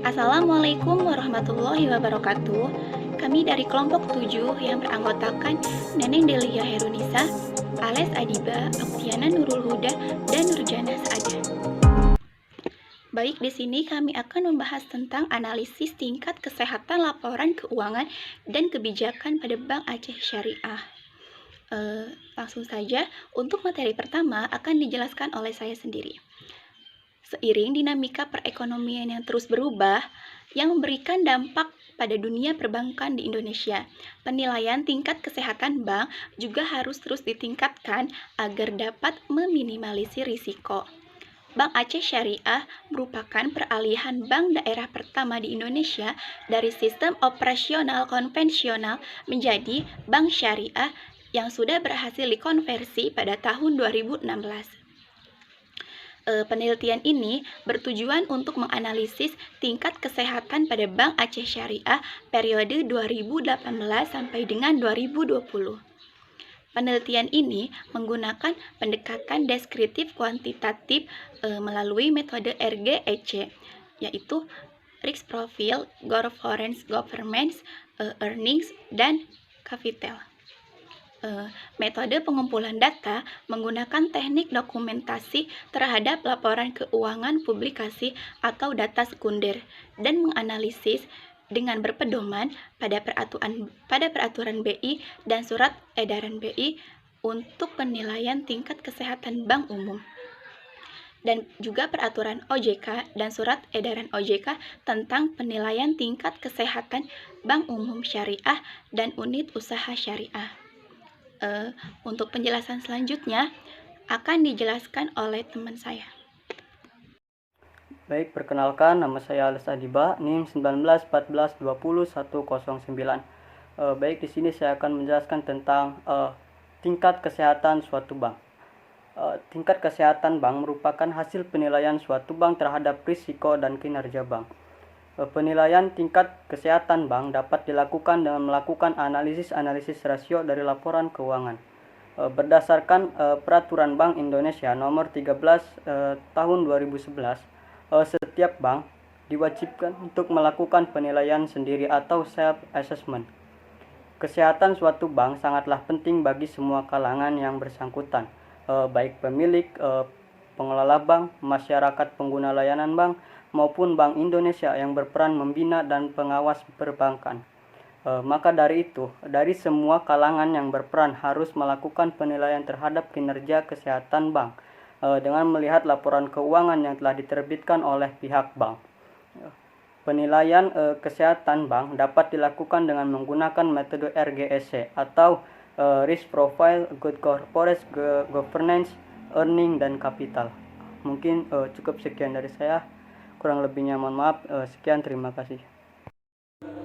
Assalamualaikum warahmatullahi wabarakatuh. Kami dari kelompok 7 yang beranggotakan Neneng Delia Herunisa, Ales Adiba, Oktiana Nurul Huda, dan Nurjana Saadah. Baik, di sini kami akan membahas tentang analisis tingkat kesehatan laporan keuangan dan kebijakan pada Bank Aceh Syariah. Langsung saja, untuk materi pertama akan dijelaskan oleh saya sendiri. Seiring dinamika perekonomian yang terus berubah, yang memberikan dampak pada dunia perbankan di Indonesia, penilaian tingkat kesehatan bank juga harus terus ditingkatkan agar dapat meminimalisir risiko. Bank Aceh Syariah merupakan peralihan bank daerah pertama di Indonesia dari sistem operasional konvensional menjadi bank syariah yang sudah berhasil dikonversi pada tahun 2016. Penelitian ini bertujuan untuk menganalisis tingkat kesehatan pada Bank Aceh Syariah periode 2018 sampai dengan 2020. Penelitian ini menggunakan pendekatan deskriptif kuantitatif melalui metode RGEC, yaitu Risk Profile, Governance, Earnings, dan Capital. Metode pengumpulan data menggunakan teknik dokumentasi terhadap laporan keuangan publikasi atau data sekunder dan menganalisis dengan berpedoman pada peraturan BI dan surat edaran BI untuk penilaian tingkat kesehatan bank umum, dan juga peraturan OJK dan surat edaran OJK tentang penilaian tingkat kesehatan bank umum syariah dan unit usaha syariah. Untuk penjelasan selanjutnya akan dijelaskan oleh teman saya. Baik, perkenalkan, nama saya Ales Adiba, NIM 1914200109. Baik, di sini saya akan menjelaskan tentang tingkat kesehatan suatu bank. Tingkat kesehatan bank merupakan hasil penilaian suatu bank terhadap risiko dan kinerja bank. Penilaian tingkat kesehatan bank dapat dilakukan dengan melakukan analisis rasio dari laporan keuangan. Berdasarkan Peraturan Bank Indonesia Nomor 13 Tahun 2011, setiap bank diwajibkan untuk melakukan penilaian sendiri atau self-assessment. Kesehatan suatu bank sangatlah penting bagi semua kalangan yang bersangkutan, baik pemilik, pengelola bank, masyarakat pengguna layanan bank, maupun Bank Indonesia yang berperan membina dan pengawas perbankan. Maka dari itu, dari semua kalangan yang berperan harus melakukan penilaian terhadap kinerja kesehatan bank dengan melihat laporan keuangan yang telah diterbitkan oleh pihak bank. Penilaian kesehatan bank dapat dilakukan dengan menggunakan metode RGEC atau Risk Profile, Good Corporate Governance, Earning, dan Capital. Mungkin cukup sekian dari saya. Kurang lebihnya mohon maaf. Sekian, terima kasih.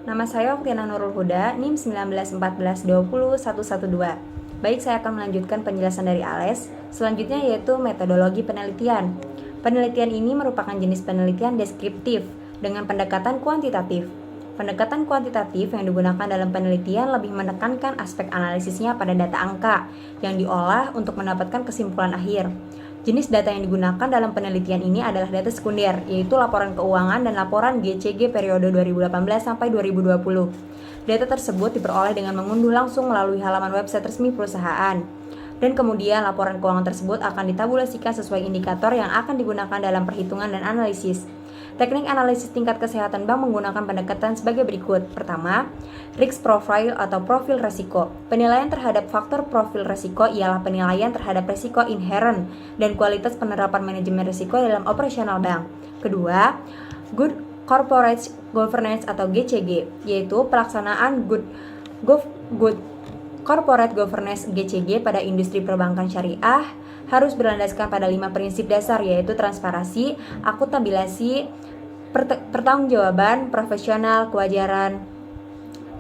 Nama saya Oktiana Nurul Huda, NIM 1914201112. Baik, saya akan melanjutkan penjelasan dari Ales. Selanjutnya yaitu metodologi penelitian. Penelitian ini merupakan jenis penelitian deskriptif dengan pendekatan kuantitatif. Pendekatan kuantitatif yang digunakan dalam penelitian lebih menekankan aspek analisisnya pada data angka yang diolah untuk mendapatkan kesimpulan akhir. Jenis data yang digunakan dalam penelitian ini adalah data sekunder, yaitu laporan keuangan dan laporan GCG periode 2018 sampai 2020. Data tersebut diperoleh dengan mengunduh langsung melalui halaman website resmi perusahaan. Dan kemudian laporan keuangan tersebut akan ditabulasikan sesuai indikator yang akan digunakan dalam perhitungan dan analisis. Teknik analisis tingkat kesehatan bank menggunakan pendekatan sebagai berikut. Pertama, risk profile atau profil resiko. Penilaian terhadap faktor profil resiko ialah penilaian terhadap resiko inherent dan kualitas penerapan manajemen resiko dalam operasional bank. Kedua, good corporate governance atau GCG, yaitu pelaksanaan good corporate governance GCG pada industri perbankan syariah harus berlandaskan pada 5 prinsip dasar, yaitu transparansi, akuntabilisasi, pertanggungjawaban, profesional, kewajaran.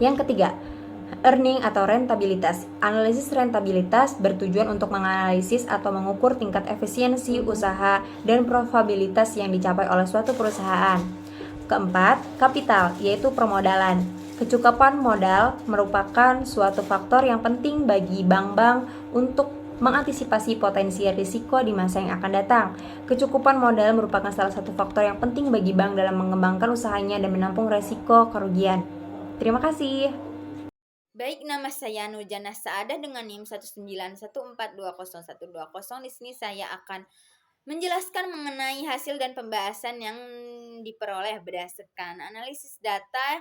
Yang ketiga, earning atau rentabilitas. Analisis rentabilitas bertujuan untuk menganalisis atau mengukur tingkat efisiensi usaha dan probabilitas yang dicapai oleh suatu perusahaan. Keempat, kapital, yaitu permodalan. Kecukupan modal merupakan suatu faktor yang penting bagi bank-bank untuk mengantisipasi potensi risiko di masa yang akan datang. Kecukupan modal merupakan salah satu faktor yang penting bagi bank dalam mengembangkan usahanya dan menampung risiko kerugian. Terima kasih. Baik, nama saya Nurjana Saadah dengan NIM 191420120. Di sini saya akan menjelaskan mengenai hasil dan pembahasan yang diperoleh berdasarkan analisis data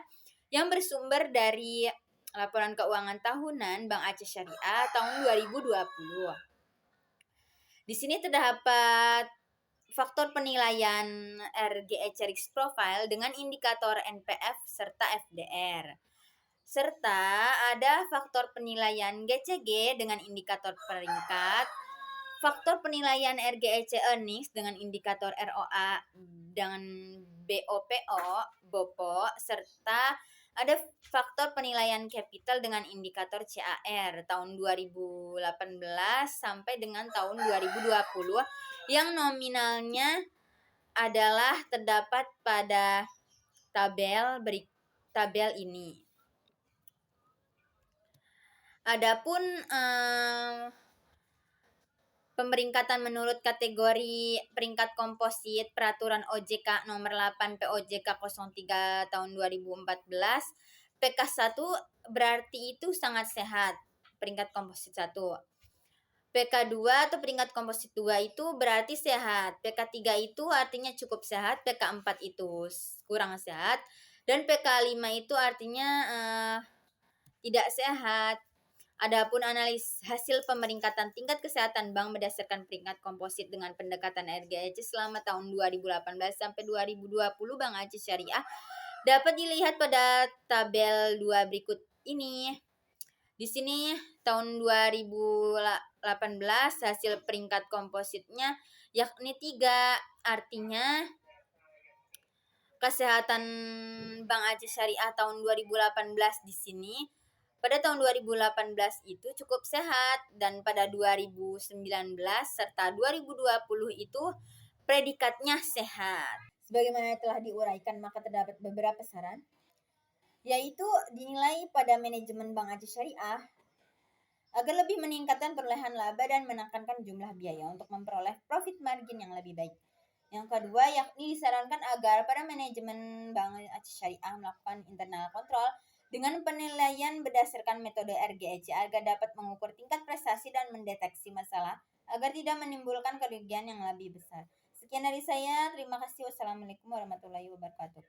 yang bersumber dari laporan keuangan tahunan Bank Aceh Syariah tahun 2020. Di sini terdapat faktor penilaian RGEC Risk Profile dengan indikator NPF serta FDR. Serta ada faktor penilaian GCG dengan indikator peringkat, faktor penilaian RGEC Earnings dengan indikator ROA dengan BOPO, serta ada faktor penilaian capital dengan indikator CAR tahun 2018 sampai dengan tahun 2020 yang nominalnya adalah terdapat pada tabel ini. Adapun pemeringkatan menurut kategori peringkat komposit peraturan OJK nomor 8 POJK 03 tahun 2014, PK1 berarti itu sangat sehat, peringkat komposit 1. PK2 atau peringkat komposit 2 itu berarti sehat. PK3 itu artinya cukup sehat, PK4 itu kurang sehat, dan PK5 itu artinya tidak sehat. Adapun analis hasil pemeringkatan tingkat kesehatan bank berdasarkan peringkat komposit dengan pendekatan RGEC selama tahun 2018 sampai 2020 Bank Aceh Syariah dapat dilihat pada tabel 2 berikut ini. Di sini tahun 2018 hasil peringkat kompositnya yakni 3, artinya kesehatan Bank Aceh Syariah tahun 2018 di sini pada tahun 2018 itu cukup sehat, dan pada 2019 serta 2020 itu predikatnya sehat. Sebagaimana telah diuraikan, maka terdapat beberapa saran, yaitu dinilai pada manajemen Bank Aceh Syariah agar lebih meningkatkan perolehan laba dan menekankan jumlah biaya untuk memperoleh profit margin yang lebih baik. Yang kedua, yakni disarankan agar pada manajemen Bank Aceh Syariah melakukan internal control dengan penilaian berdasarkan metode RGEC agar dapat mengukur tingkat prestasi dan mendeteksi masalah agar tidak menimbulkan kerugian yang lebih besar. Sekian dari saya, terima kasih. Wassalamualaikum warahmatullahi wabarakatuh.